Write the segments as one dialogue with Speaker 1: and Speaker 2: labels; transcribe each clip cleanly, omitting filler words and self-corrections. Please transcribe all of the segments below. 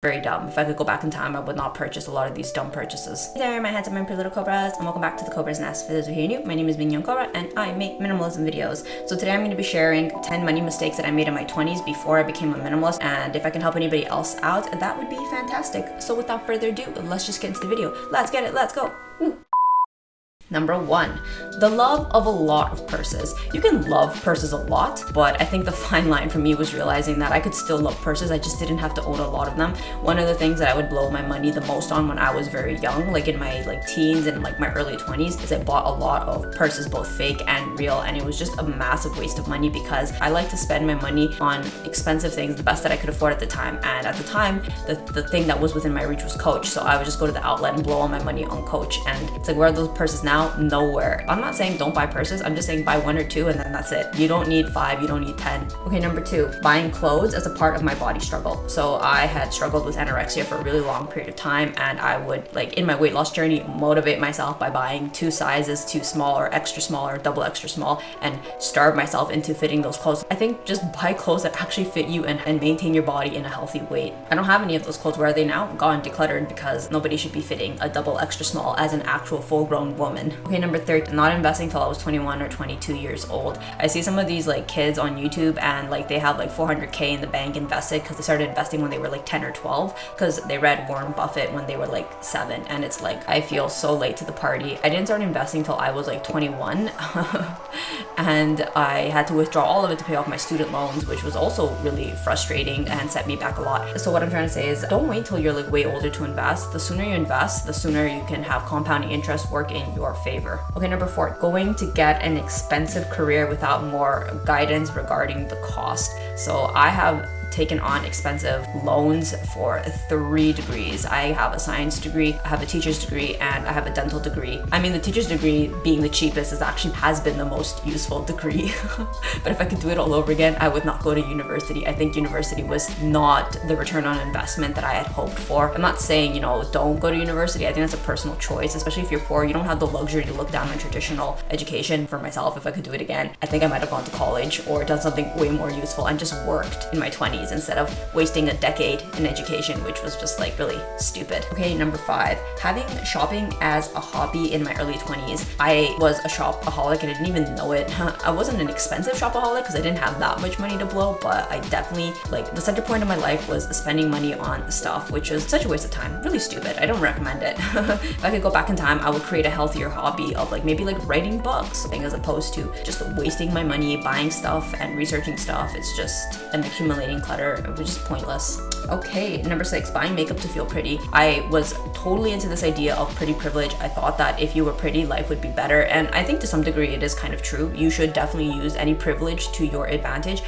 Speaker 1: very dumb. If I could go back in time, I would not purchase a lot of these dumb purchases. Hey there, my handsome and pretty little Cobras, and welcome back to the Cobras Nest. For those who are new, my name is Mignon Cobra and I make minimalism videos. So today I'm going to be sharing 10 money mistakes that I made in my 20s before I became a minimalist, and if I can help anybody else out, that would be fantastic. So without further ado, let's just get into the video. Let's get it, let's go. Woo. Number 1, the love of a lot of purses. You can love purses a lot, but I think the fine line for me was realizing that I could still love purses. I just didn't have to own a lot of them. One of the things that I would blow my money the most on when I was very young, like in my teens and my early 20s, is I bought a lot of purses, both fake and real, and it was just a massive waste of money because I like to spend my money on expensive things, the best that I could afford at the time. And at the time, the thing that was within my reach was Coach, so I would just go to the outlet and blow all my money on Coach. And it's like, where are those purses now? Nowhere. I'm not saying don't buy purses, I'm just saying buy 1 or 2 and then that's it. You don't need 5, you don't need 10. Okay, number 2, buying clothes as a part of my body struggle. So I had struggled with anorexia for a really long period of time, and I would, in my weight loss journey, motivate myself by buying 2 sizes too small or extra small or double extra small and starve myself into fitting those clothes. I think just buy clothes that actually fit you and maintain your body in a healthy weight. I don't have any of those clothes. Where are they now? Gone, decluttered, because nobody should be fitting a double extra small as an actual full-grown woman. Okay, number 3, not investing till I was 21 or 22 years old. I see some of these kids on YouTube and they have 400k in the bank invested because they started investing when they were 10 or 12 because they read Warren Buffett when they were 7, and it's I feel so late to the party. I didn't start investing till I was 21 and I had to withdraw all of it to pay off my student loans, which was also really frustrating and set me back a lot. So what I'm trying to say is, don't wait till you're way older to invest. The sooner you invest, the sooner you can have compounding interest work in your favor. Okay, number 4, going to get an expensive career without more guidance regarding the cost. So I have taken on expensive loans for 3 degrees. I have a science degree, I have a teacher's degree, and I have a dental degree. I mean, the teacher's degree being the cheapest has been the most useful degree. But if I could do it all over again, I would not go to university. I think university was not the return on investment that I had hoped for. I'm not saying, don't go to university. I think that's a personal choice, especially if you're poor. You don't have the luxury to look down on traditional education. For myself, if I could do it again, I think I might have gone to college or done something way more useful and just worked in my 20s instead of wasting a decade in education, which was just really stupid. Okay, number 5, having shopping as a hobby in my early 20s. I was a shopaholic and I didn't even know it. I wasn't an expensive shopaholic because I didn't have that much money to blow, but I definitely, the center point of my life was spending money on stuff, which was such a waste of time. Really stupid. I don't recommend it. If I could go back in time, I would create a healthier hobby of maybe writing books, as opposed to just wasting my money buying stuff and researching stuff. It's just an accumulating clutter. It was just pointless. Okay, number 6, buying makeup to feel pretty. I was totally into this idea of pretty privilege. I thought that if you were pretty, life would be better. And I think to some degree it is kind of true. You should definitely use any privilege to your advantage.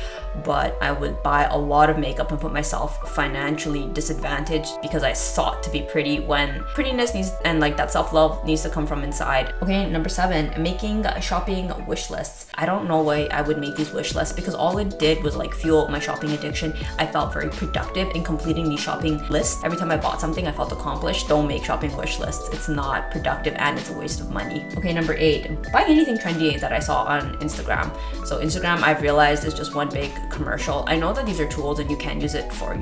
Speaker 1: But I would buy a lot of makeup and put myself financially disadvantaged because I sought to be pretty when prettiness needs and that self-love needs to come from inside. Okay, number 7, making shopping wish lists. I don't know why I would make these wish lists because all it did was fuel my shopping addiction. I felt very productive in completing these shopping lists. Every time I bought something, I felt accomplished. Don't make shopping wish lists. It's not productive and it's a waste of money. Okay, number 8, buying anything trendy that I saw on Instagram. So Instagram, I've realized, is just one big commercial. I know that these are tools and you can use it for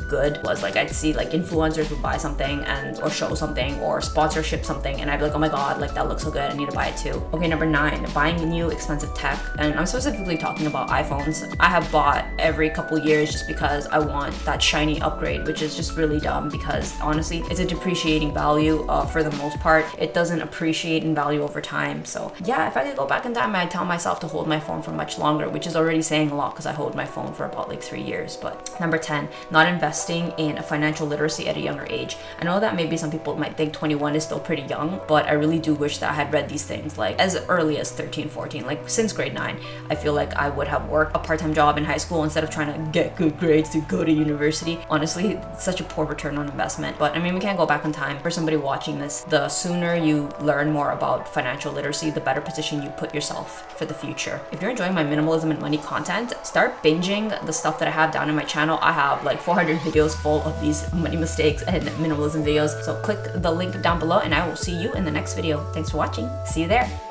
Speaker 1: good. Was I'd see influencers would buy something or show something or sponsorship something, and I'd be oh my god, that looks so good, I need to buy it too. Okay, number 9, buying new expensive tech, and I'm specifically talking about iPhones. I have bought every couple years just because I want that shiny upgrade, which is just really dumb because honestly it's a depreciating value for the most part. It doesn't appreciate in value over time. So yeah, if I could go back in time, I'd tell myself to hold my phone for much longer, which is already saying a lot because I hold my phone for about 3 years. But number 10, not investing in a financial literacy at a younger age. I know that maybe some people might think 21 is still pretty young, but I really do wish that I had read these things as early as 13, 14, since grade 9. I feel I would have worked a part-time job in high school instead of trying to get good grades to go to university. Honestly, it's such a poor return on investment. But we can't go back in time. For somebody watching this, the sooner you learn more about financial literacy, the better position you put yourself for the future. If you're enjoying my minimalism and money content, start binging the stuff that I have down in my channel. I have 400 videos full of these money mistakes and minimalism videos. So click the link down below and I will see you in the next video. Thanks for watching. See you there.